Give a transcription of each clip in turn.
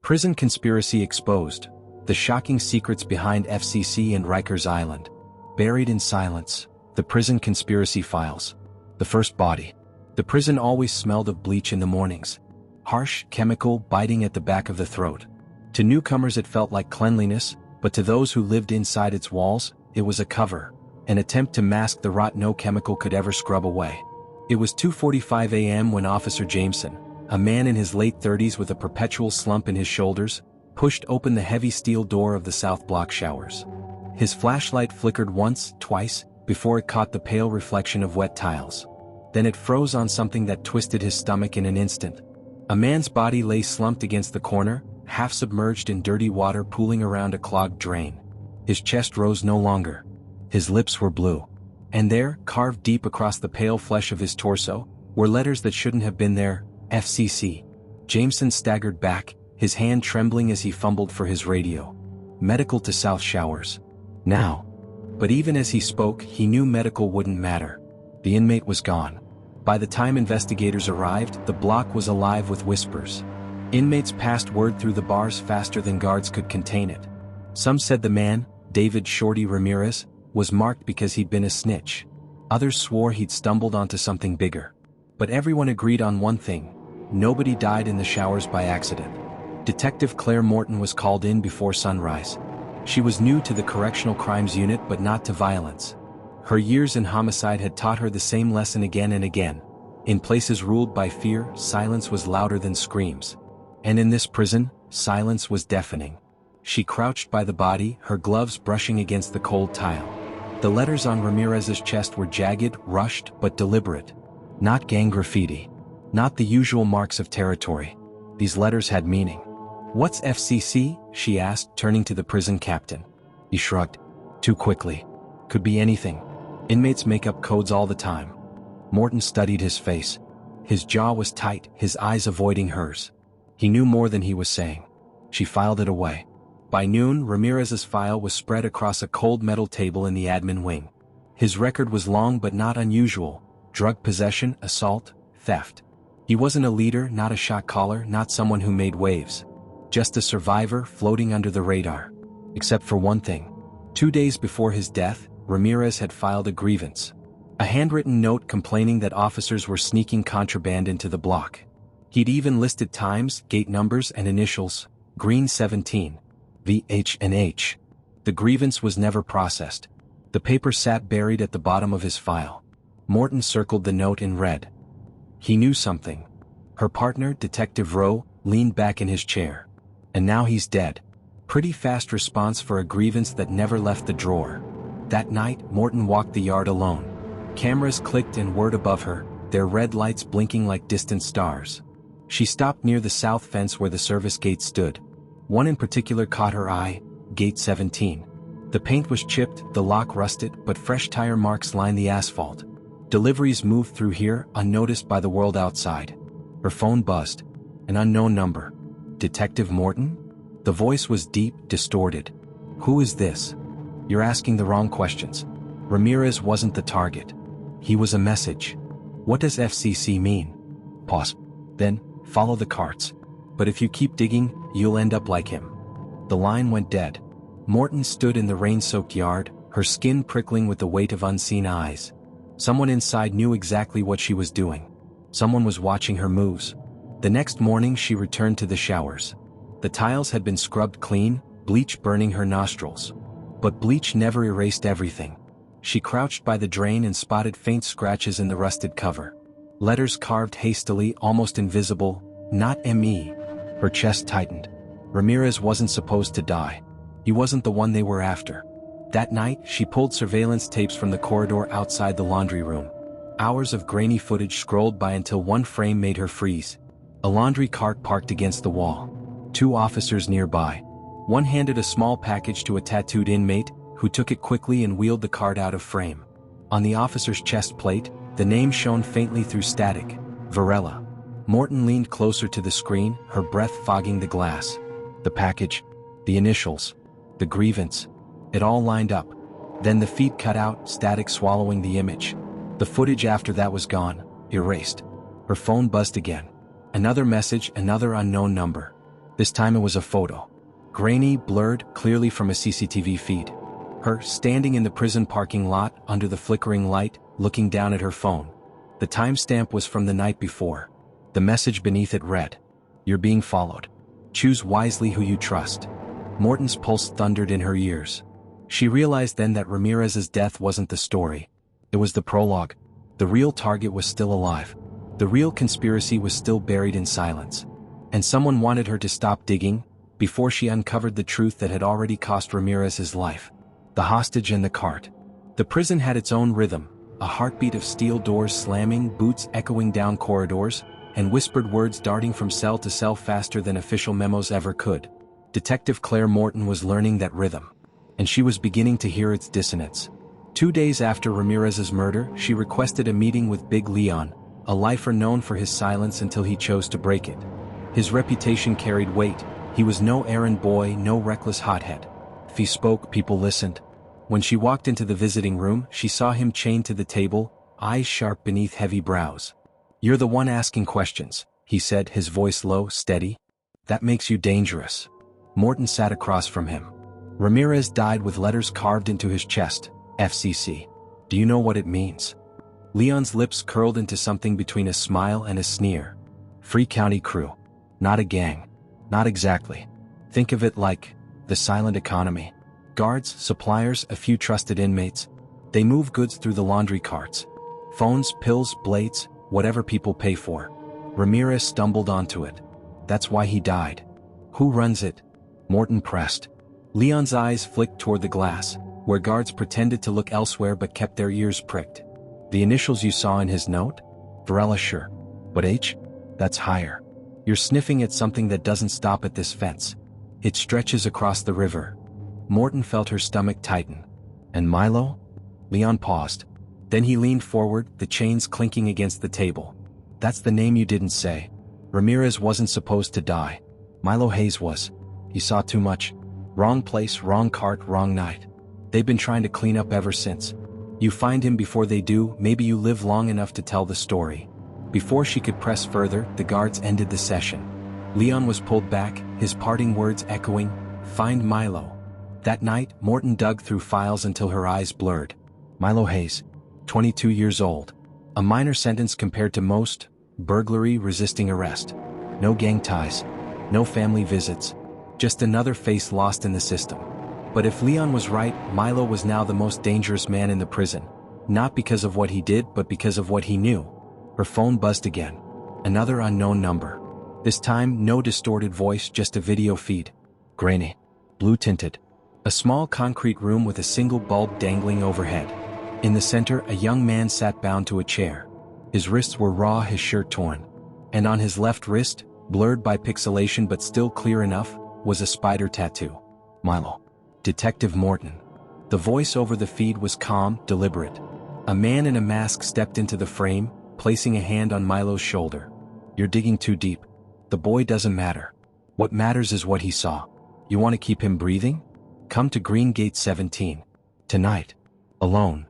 Prison conspiracy exposed. The shocking secrets behind FCC and Rikers Island. Buried in silence. The prison conspiracy files. The first body. The prison always smelled of bleach in the mornings. Harsh, chemical, biting at the back of the throat. To newcomers it felt like cleanliness, but to those who lived inside its walls, it was a cover. An attempt to mask the rot no chemical could ever scrub away. It was 2:45 a.m. when Officer Jameson, a man in his late 30s with a perpetual slump in his shoulders, pushed open the heavy steel door of the South Block showers. His flashlight flickered once, twice, before it caught the pale reflection of wet tiles. Then it froze on something that twisted his stomach in an instant. A man's body lay slumped against the corner, half submerged in dirty water pooling around a clogged drain. His chest rose no longer. His lips were blue. And there, carved deep across the pale flesh of his torso, were letters that shouldn't have been there: FCC. Jameson staggered back, his hand trembling as he fumbled for his radio. Medical to South Showers. Now. But even as he spoke, he knew medical wouldn't matter. The inmate was gone. By the time investigators arrived, the block was alive with whispers. Inmates passed word through the bars faster than guards could contain it. Some said the man, David "Shorty" Ramirez, was marked because he'd been a snitch. Others swore he'd stumbled onto something bigger. But everyone agreed on one thing: nobody died in the showers by accident. Detective Claire Morton was called in before sunrise. She was new to the Correctional Crimes Unit but not to violence. Her years in homicide had taught her the same lesson again and again. In places ruled by fear, silence was louder than screams. And in this prison, silence was deafening. She crouched by the body, her gloves brushing against the cold tile. The letters on Ramirez's chest were jagged, rushed, but deliberate. Not gang graffiti. Not the usual marks of territory. These letters had meaning. "What's FCC?" she asked, turning to the prison captain. He shrugged. Too quickly. Could be anything. Inmates make up codes all the time. Morton studied his face. His jaw was tight, his eyes avoiding hers. He knew more than he was saying. She filed it away. By noon, Ramirez's file was spread across a cold metal table in the admin wing. His record was long but not unusual: drug possession, assault, theft. He wasn't a leader, not a shot caller, not someone who made waves. Just a survivor floating under the radar. Except for one thing. 2 days before his death, Ramirez had filed a grievance. A handwritten note complaining that officers were sneaking contraband into the block. He'd even listed times, gate numbers, and initials: Green 17. VH and H. The grievance was never processed. The paper sat buried at the bottom of his file. Morton circled the note in red. He knew something. Her partner, Detective Rowe, leaned back in his chair. And now he's dead. Pretty fast response for a grievance that never left the drawer. That night, Morton walked the yard alone. Cameras clicked and whirred above her, their red lights blinking like distant stars. She stopped near the south fence where the service gate stood. One in particular caught her eye: Gate 17. The paint was chipped, the lock rusted, but fresh tire marks lined the asphalt. Deliveries moved through here, unnoticed by the world outside. Her phone buzzed. An unknown number. Detective Morton? The voice was deep, distorted. Who is this? You're asking the wrong questions. Ramirez wasn't the target. He was a message. What does FCC mean? Pause. Then, follow the carts. But if you keep digging, you'll end up like him. The line went dead. Morton stood in the rain-soaked yard, her skin prickling with the weight of unseen eyes. Someone inside knew exactly what she was doing. Someone was watching her moves. The next morning she returned to the showers. The tiles had been scrubbed clean, bleach burning her nostrils. But bleach never erased everything. She crouched by the drain and spotted faint scratches in the rusted cover. Letters carved hastily, almost invisible: not ME. Her chest tightened. Ramirez wasn't supposed to die. He wasn't the one they were after. That night, she pulled surveillance tapes from the corridor outside the laundry room. Hours of grainy footage scrolled by until one frame made her freeze. A laundry cart parked against the wall. 2 officers nearby. One handed a small package to a tattooed inmate, who took it quickly and wheeled the cart out of frame. On the officer's chest plate, the name shone faintly through static: Varela. Morton leaned closer to the screen, her breath fogging the glass. The package, the initials, the grievance. It all lined up. Then the feed cut out, static swallowing the image. The footage after that was gone, erased. Her phone buzzed again. Another message, another unknown number. This time it was a photo. Grainy, blurred, clearly from a CCTV feed. Her, standing in the prison parking lot, under the flickering light, looking down at her phone. The timestamp was from the night before. The message beneath it read, "You're being followed. Choose wisely who you trust." Morton's pulse thundered in her ears. She realized then that Ramirez's death wasn't the story. It was the prologue. The real target was still alive. The real conspiracy was still buried in silence. And someone wanted her to stop digging, before she uncovered the truth that had already cost Ramirez his life. The hostage and the cart. The prison had its own rhythm, a heartbeat of steel doors slamming, boots echoing down corridors, and whispered words darting from cell to cell faster than official memos ever could. Detective Claire Morton was learning that rhythm. And she was beginning to hear its dissonance. 2 days after Ramirez's murder, she requested a meeting with Big Leon, a lifer known for his silence until he chose to break it. His reputation carried weight. He was no errand boy, no reckless hothead. If he spoke, people listened. When she walked into the visiting room, she saw him chained to the table, eyes sharp beneath heavy brows. "You're the one asking questions," he said, his voice low, steady. "That makes you dangerous." Morton sat across from him. "Ramirez died with letters carved into his chest, FCC. Do you know what it means?" Leon's lips curled into something between a smile and a sneer. "Free County Crew. Not a gang. Not exactly. Think of it like the silent economy. Guards, suppliers, a few trusted inmates. They move goods through the laundry carts. Phones, pills, blades, whatever people pay for. Ramirez stumbled onto it. That's why he died." "Who runs it?" Morton pressed. Leon's eyes flicked toward the glass, where guards pretended to look elsewhere but kept their ears pricked. "The initials you saw in his note? Varela, sure. But H? That's higher. You're sniffing at something that doesn't stop at this fence. It stretches across the river." Morton felt her stomach tighten. "And Milo?" Leon paused. Then he leaned forward, the chains clinking against the table. "That's the name you didn't say. Ramirez wasn't supposed to die. Milo Hayes was. He saw too much. Wrong place, wrong cart, wrong night. They've been trying to clean up ever since. You find him before they do, maybe you live long enough to tell the story." Before she could press further, the guards ended the session. Leon was pulled back, his parting words echoing, "Find Milo." That night, Morton dug through files until her eyes blurred. Milo Hayes, 22 years old. A minor sentence compared to most. Burglary, resisting arrest. No gang ties. No family visits. Just another face lost in the system. But if Leon was right, Milo was now the most dangerous man in the prison. Not because of what he did, but because of what he knew. Her phone buzzed again. Another unknown number. This time, no distorted voice, just a video feed. Grainy. Blue-tinted. A small concrete room with a single bulb dangling overhead. In the center, a young man sat bound to a chair. His wrists were raw, his shirt torn. And on his left wrist, blurred by pixelation but still clear enough, was a spider tattoo. Milo. Detective Morton. The voice over the feed was calm, deliberate. A man in a mask stepped into the frame, placing a hand on Milo's shoulder. "You're digging too deep. The boy doesn't matter. What matters is what he saw. You want to keep him breathing? Come to Green Gate 17. Tonight. Alone."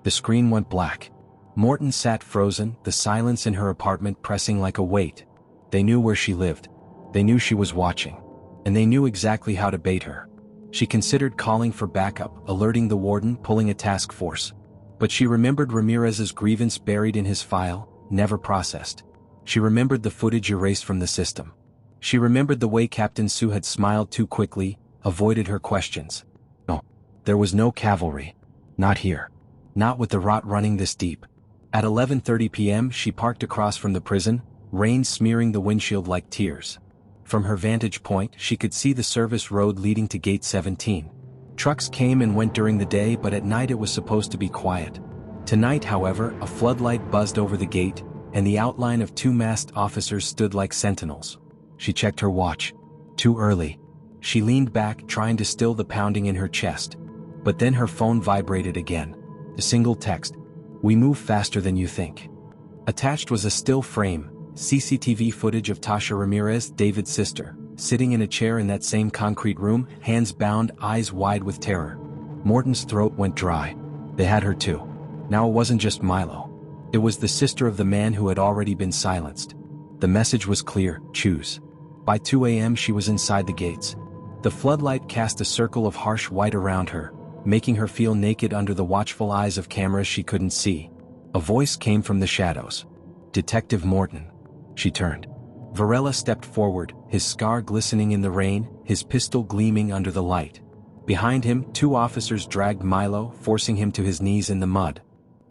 The screen went black. Morton sat frozen, the silence in her apartment pressing like a weight. They knew where she lived. They knew she was watching. And they knew exactly how to bait her. She considered calling for backup, alerting the warden, pulling a task force. But she remembered Ramirez's grievance buried in his file, never processed. She remembered the footage erased from the system. She remembered the way Captain Sue had smiled too quickly, avoided her questions. No. There was no cavalry. Not here. Not with the rot running this deep. At 11:30 p.m. she parked across from the prison, rain smearing the windshield like tears. From her vantage point, she could see the service road leading to Gate 17. Trucks came and went during the day, but at night it was supposed to be quiet. Tonight, however, a floodlight buzzed over the gate, and the outline of two masked officers stood like sentinels. She checked her watch. Too early. She leaned back, trying to still the pounding in her chest. But then her phone vibrated again. A single text. "We move faster than you think." Attached was a still frame, CCTV footage of Tasha Ramirez, David's sister, sitting in a chair in that same concrete room, hands bound, eyes wide with terror. Morton's throat went dry. They had her too. Now it wasn't just Milo. It was the sister of the man who had already been silenced. The message was clear: choose. By 2 a.m. she was inside the gates. The floodlight cast a circle of harsh white around her, making her feel naked under the watchful eyes of cameras she couldn't see. A voice came from the shadows. "Detective Morton." She turned. Varela stepped forward, his scar glistening in the rain, his pistol gleaming under the light. Behind him, 2 officers dragged Milo, forcing him to his knees in the mud.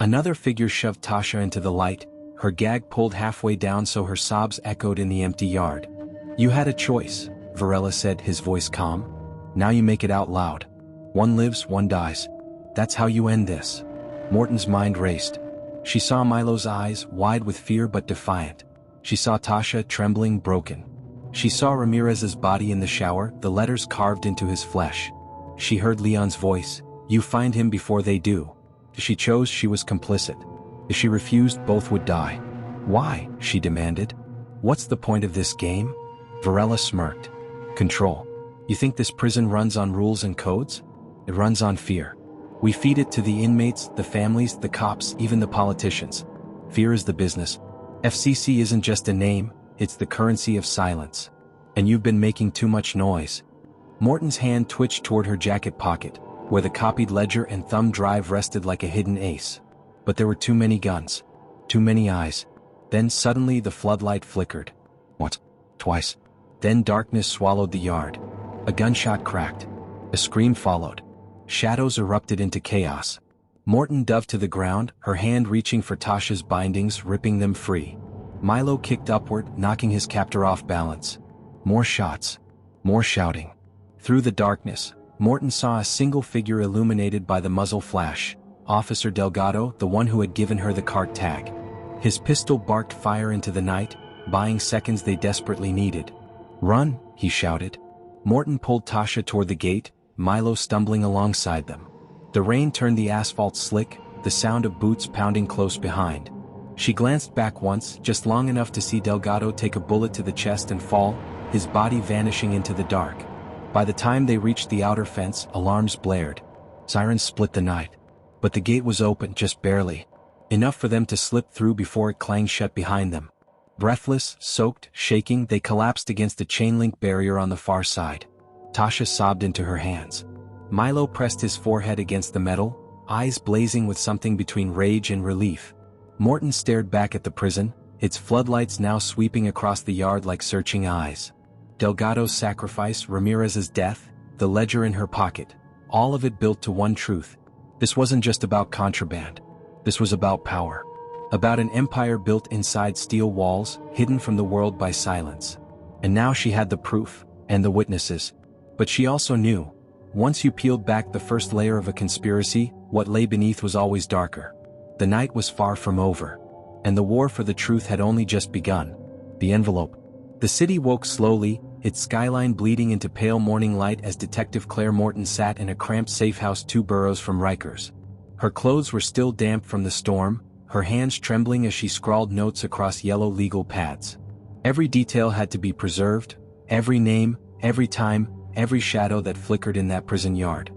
Another figure shoved Tasha into the light, her gag pulled halfway down so her sobs echoed in the empty yard. "You had a choice," Varela said, his voice calm. "Now you make it out loud. One lives, one dies. That's how you end this." Morton's mind raced. She saw Milo's eyes, wide with fear but defiant. She saw Tasha, trembling, broken. She saw Ramirez's body in the shower, the letters carved into his flesh. She heard Leon's voice, "You find him before they do." If she chose, she was complicit. If she refused, both would die. "Why?" she demanded. "What's the point of this game?" Varela smirked. "Control. You think this prison runs on rules and codes? It runs on fear. We feed it to the inmates, the families, the cops, even the politicians. Fear is the business. FCC isn't just a name, it's the currency of silence. And you've been making too much noise." Morton's hand twitched toward her jacket pocket, where the copied ledger and thumb drive rested like a hidden ace. But there were too many guns. Too many eyes. Then suddenly the floodlight flickered. What? Twice. Then darkness swallowed the yard. A gunshot cracked. A scream followed. Shadows erupted into chaos. Morton dove to the ground, her hand reaching for Tasha's bindings, ripping them free. Milo kicked upward, knocking his captor off balance. More shots. More shouting. Through the darkness, Morton saw a single figure illuminated by the muzzle flash. Officer Delgado, the one who had given her the cart tag. His pistol barked fire into the night, buying seconds they desperately needed. "Run," he shouted. Morton pulled Tasha toward the gate, Milo stumbling alongside them. The rain turned the asphalt slick, the sound of boots pounding close behind. She glanced back once, just long enough to see Delgado take a bullet to the chest and fall, his body vanishing into the dark. By the time they reached the outer fence, alarms blared. Sirens split the night. But the gate was open, just barely. Enough for them to slip through before it clanged shut behind them. Breathless, soaked, shaking, they collapsed against a chain-link barrier on the far side. Tasha sobbed into her hands. Milo pressed his forehead against the metal, eyes blazing with something between rage and relief. Morton stared back at the prison, its floodlights now sweeping across the yard like searching eyes. Delgado's sacrifice, Ramirez's death, the ledger in her pocket, all of it built to one truth. This wasn't just about contraband. This was about power. About an empire built inside steel walls, hidden from the world by silence. And now she had the proof, and the witnesses. But she also knew, once you peeled back the first layer of a conspiracy, what lay beneath was always darker. The night was far from over. And the war for the truth had only just begun. The envelope. The city woke slowly, its skyline bleeding into pale morning light as Detective Claire Morton sat in a cramped safe house 2 boroughs from Rikers. Her clothes were still damp from the storm, her hands trembling as she scrawled notes across yellow legal pads. Every detail had to be preserved, every name, every time, every shadow that flickered in that prison yard.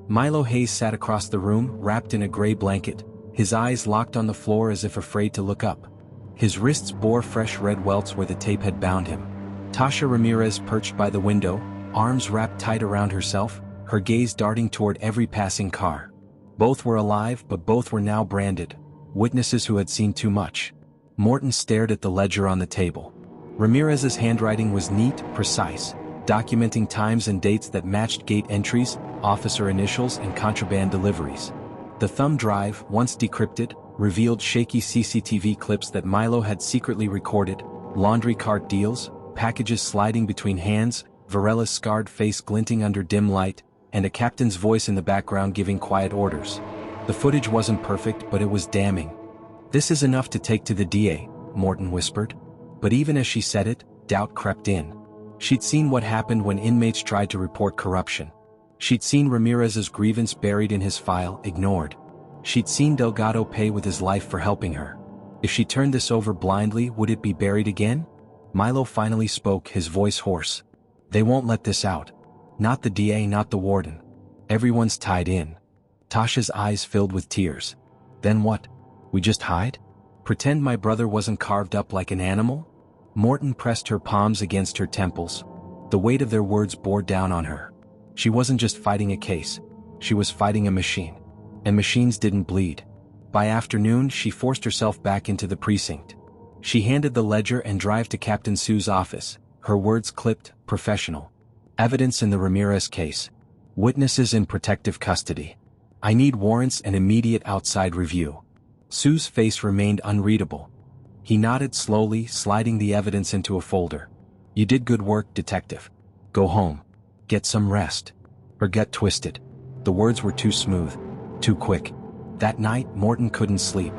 Milo Hayes sat across the room, wrapped in a gray blanket, his eyes locked on the floor as if afraid to look up. His wrists bore fresh red welts where the tape had bound him. Tasha Ramirez perched by the window, arms wrapped tight around herself, her gaze darting toward every passing car. Both were alive, but both were now branded, witnesses who had seen too much. Morton stared at the ledger on the table. Ramirez's handwriting was neat, precise, documenting times and dates that matched gate entries, officer initials, and contraband deliveries. The thumb drive, once decrypted, revealed shaky CCTV clips that Milo had secretly recorded, laundry cart deals, packages sliding between hands, Varela's scarred face glinting under dim light, and a captain's voice in the background giving quiet orders. The footage wasn't perfect, but it was damning. "This is enough to take to the DA," Morton whispered. But even as she said it, doubt crept in. She'd seen what happened when inmates tried to report corruption. She'd seen Ramirez's grievance buried in his file, ignored. She'd seen Delgado pay with his life for helping her. If she turned this over blindly, would it be buried again? Milo finally spoke, his voice hoarse. "They won't let this out. Not the DA, not the warden. Everyone's tied in." Tasha's eyes filled with tears. "Then what? We just hide? Pretend my brother wasn't carved up like an animal?" Morton pressed her palms against her temples. The weight of their words bore down on her. She wasn't just fighting a case. She was fighting a machine. And machines didn't bleed. By afternoon, she forced herself back into the precinct. She handed the ledger and drive to Captain Sue's office, her words clipped, professional. Evidence in the Ramirez case. Witnesses in protective custody. I need warrants and immediate outside review. Sue's face remained unreadable. He nodded slowly, sliding the evidence into a folder. You did good work, detective. Go home. Get some rest. Her gut twisted. The words were too smooth. Too quick. That night, Morton couldn't sleep.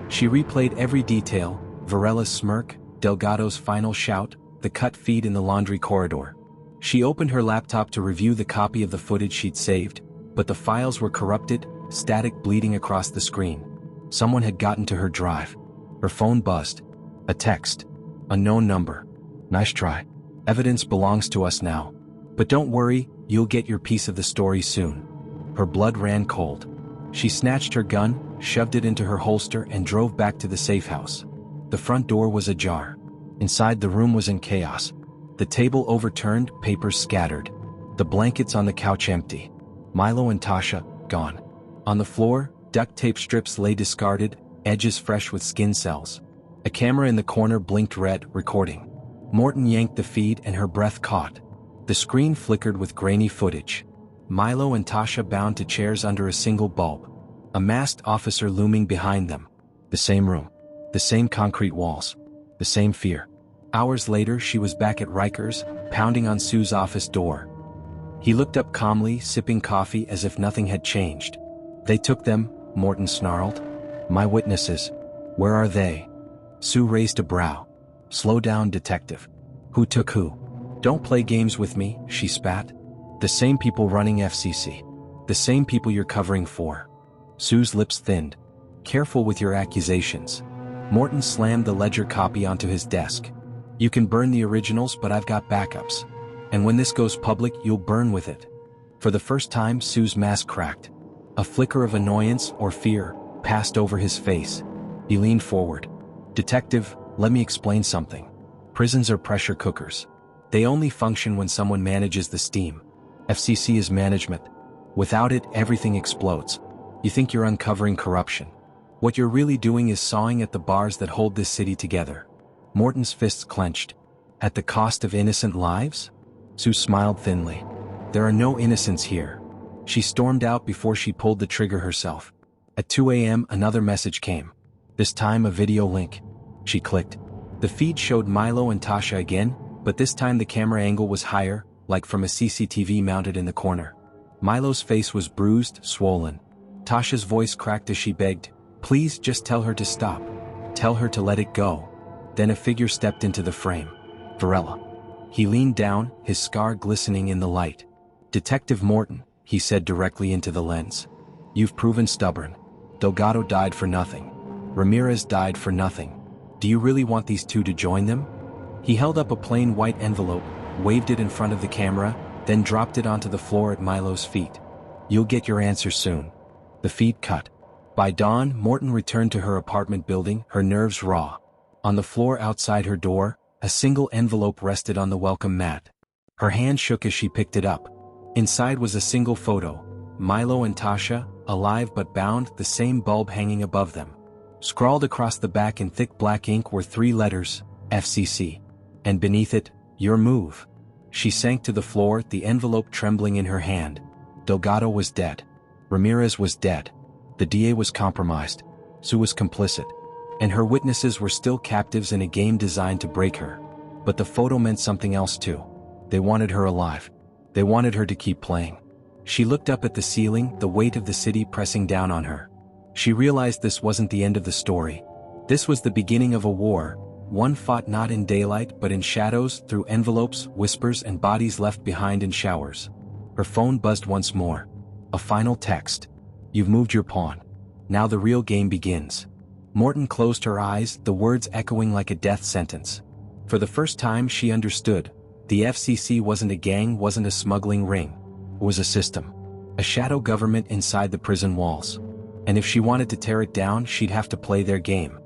She replayed every detail, Varela's smirk, Delgado's final shout, the cut feed in the laundry corridor. She opened her laptop to review the copy of the footage she'd saved, but the files were corrupted, static bleeding across the screen. Someone had gotten to her drive. Her phone buzzed. A text. Unknown number. Nice try. Evidence belongs to us now. But don't worry, you'll get your piece of the story soon. Her blood ran cold. She snatched her gun, shoved it into her holster and drove back to the safe house. The front door was ajar. Inside the room was in chaos. The table overturned, papers scattered. The blankets on the couch empty. Milo and Tasha, gone. On the floor, duct tape strips lay discarded, edges fresh with skin cells. A camera in the corner blinked red, recording. Morton yanked the feed and her breath caught. The screen flickered with grainy footage. Milo and Tasha bound to chairs under a single bulb. A masked officer looming behind them. The same room. The same concrete walls. The same fear. Hours later, she was back at Rikers, pounding on Sue's office door. He looked up calmly, sipping coffee as if nothing had changed. They took them, Morton snarled. My witnesses. Where are they? Sue raised a brow. Slow down, detective. Who took who? Don't play games with me, she spat. The same people running FCC. The same people you're covering for. Sue's lips thinned. Careful with your accusations. Morton slammed the ledger copy onto his desk. You can burn the originals, but I've got backups. And when this goes public, you'll burn with it. For the first time, Sue's mask cracked. A flicker of annoyance or fear passed over his face. He leaned forward. Detective, let me explain something. Prisons are pressure cookers. They only function when someone manages the steam. FCC is management. Without it, everything explodes. You think you're uncovering corruption. What you're really doing is sawing at the bars that hold this city together. Morton's fists clenched. At the cost of innocent lives? Sue smiled thinly. There are no innocents here. She stormed out before she pulled the trigger herself. At 2 a.m. another message came. This time a video link. She clicked. The feed showed Milo and Tasha again, but this time the camera angle was higher, like from a CCTV mounted in the corner. Milo's face was bruised, swollen. Tasha's voice cracked as she begged, please just tell her to stop. Tell her to let it go. Then a figure stepped into the frame. Varela. He leaned down, his scar glistening in the light. Detective Morton, he said directly into the lens. You've proven stubborn. Delgado died for nothing. Ramirez died for nothing. Do you really want these two to join them? He held up a plain white envelope, waved it in front of the camera, then dropped it onto the floor at Milo's feet. You'll get your answer soon. The feed cut. By dawn, Morton returned to her apartment building, her nerves raw. On the floor outside her door, a single envelope rested on the welcome mat. Her hand shook as she picked it up. Inside was a single photo. Milo and Tasha, alive but bound, the same bulb hanging above them. Scrawled across the back in thick black ink were 3 letters, FCC. And beneath it, your move. She sank to the floor, the envelope trembling in her hand. Delgado was dead. Ramirez was dead. The DA was compromised. Sue was complicit. And her witnesses were still captives in a game designed to break her. But the photo meant something else too. They wanted her alive. They wanted her to keep playing. She looked up at the ceiling, the weight of the city pressing down on her. She realized this wasn't the end of the story. This was the beginning of a war, one fought not in daylight but in shadows, through envelopes, whispers and bodies left behind in showers. Her phone buzzed once more. A final text. You've moved your pawn. Now the real game begins. Morton closed her eyes, the words echoing like a death sentence. For the first time she understood. The FCC wasn't a gang, wasn't a smuggling ring. It was a system. A shadow government inside the prison walls. And if she wanted to tear it down, she'd have to play their game.